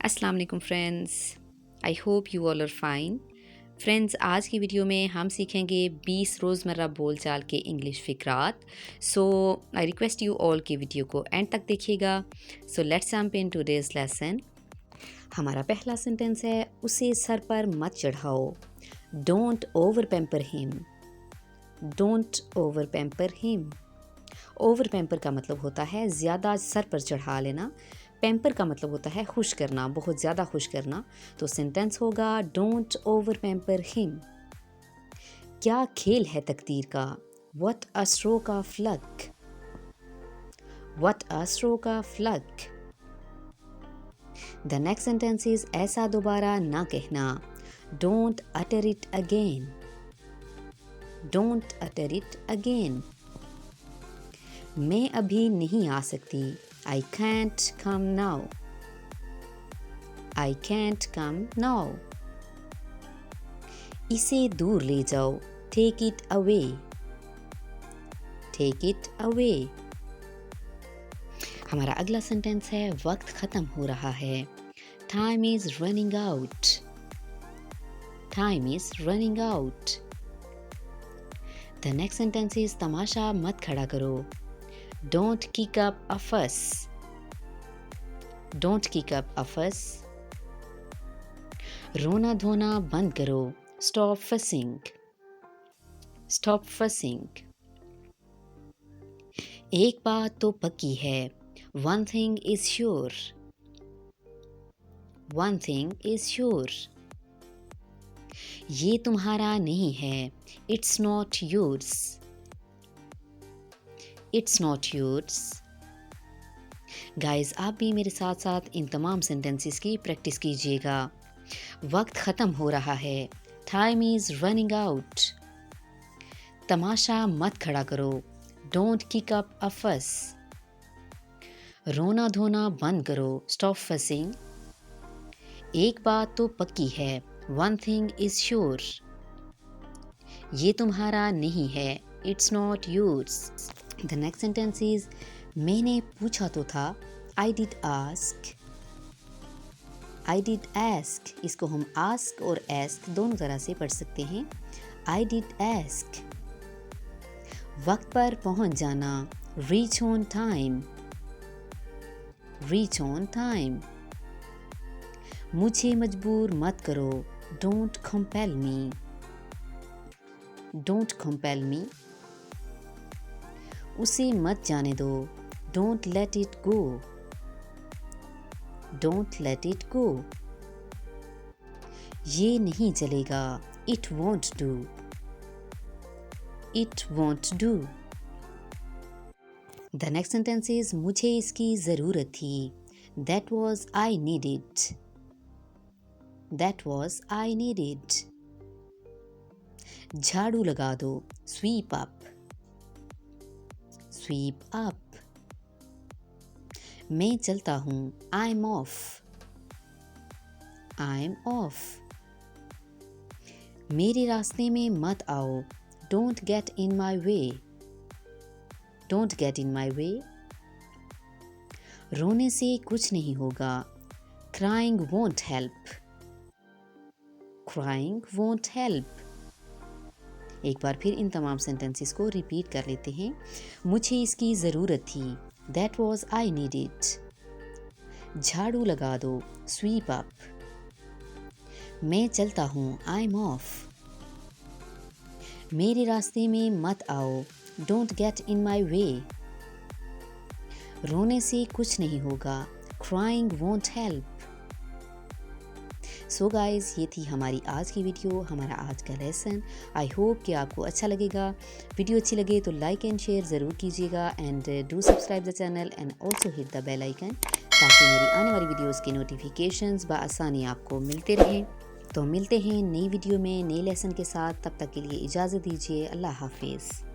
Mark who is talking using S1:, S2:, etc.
S1: अस्सलाम वालेकुम friends, I hope you all are fine. Friends, आज की वीडियो में हम सीखेंगे 20 रोज़मर्रा बोलचाल के इंग्लिश फ़िक्रात। So I request you all कि वीडियो को एंड तक देखिएगा। So let's jump in today's lesson. हमारा पहला सेंटेंस है, उसे सर पर मत चढ़ाओ। Don't over pamper him. Don't over pamper him. Over pamper का मतलब होता है ज़्यादा सर पर चढ़ा लेना। पैम्पर का मतलब होता है खुश करना, बहुत ज़्यादा खुश करना। तो सेंटेंस होगा डोंट ओवर पैम्पर हिम। क्या खेल है तकदीर का। What a stroke of luck. What a stroke of luck. The next sentence is ऐसा दोबारा ना कहना। Don't utter it again. Don't utter it again. मैं अभी नहीं आ सकती। I can't come now. I can't come now. इसे दूर ले जाओ। Take it away. Take it away. हमारा अगला सेंटेंस है, वक्त खत्म हो रहा है। Time is running out. Time is running out. The next sentence is तमाशा मत खड़ा करो। Don't kick up a fuss. Don't kick up a fuss. रोना धोना बंद करो। Stop fussing. Stop fussing. एक बात तो पक्की है। One thing is sure. One thing is sure. ये तुम्हारा नहीं है। It's not yours. It's not yours. Guys, आप भी मेरे साथ साथ इन तमाम सेंटेंसेस की प्रैक्टिस कीजिएगा। वक्त ख़त्म हो रहा है। Time is running out. तमाशा मत खड़ा करो। डोंट किक अप अ फस। रोना धोना बंद करो। Stop fussing. एक बात तो पक्की है। One thing is sure. ये तुम्हारा नहीं है। It's not yours. The next sentence is मैंने पूछा तो था। आई did ask. I did ask. इसको हम आस्क और एस्क दोनों तरह से पढ़ सकते हैं। I did ask. वक्त पर पहुंच जाना। Reach on time. Reach on time. मुझे मजबूर मत करो। Don't compel me. Don't compel me. उसे मत जाने दो। Don't let it go. Don't let it go. ये नहीं चलेगा। It won't do. It won't do. The next sentence is मुझे इसकी ज़रूरत थी। That was I needed. That was I needed. झाड़ू लगा दो। Sweep up. SVEEP up. मैं चलता हूँ। I am off. I am off. मेरे रास्ते में मत आओ। Don't get in my way. Don't get in my way. रोने से कुछ नहीं होगा। Crying won't help. Crying won't help. एक बार फिर इन तमाम सेंटेंसेस को रिपीट कर लेते हैं। मुझे इसकी ज़रूरत थी। That was I needed. झाड़ू लगा दो। Sweep up. मैं चलता हूँ। I am off. मेरे रास्ते में मत आओ। Don't get in my way. रोने से कुछ नहीं होगा। Crying won't help. So guys, ये थी हमारी आज की वीडियो, हमारा आज का लेसन। आई होप कि आपको अच्छा लगेगा। वीडियो अच्छी लगे तो लाइक एंड शेयर ज़रूर कीजिएगा and do subscribe the channel and also hit the bell icon, ताकि मेरी आने वाली वीडियोज़ के नोटिफिकेशंस बआसानी आपको मिलते रहें। तो मिलते हैं नई वीडियो में नए लेसन के साथ। तब तक के लिए इजाज़त दीजिए। अल्लाह हाफिज़।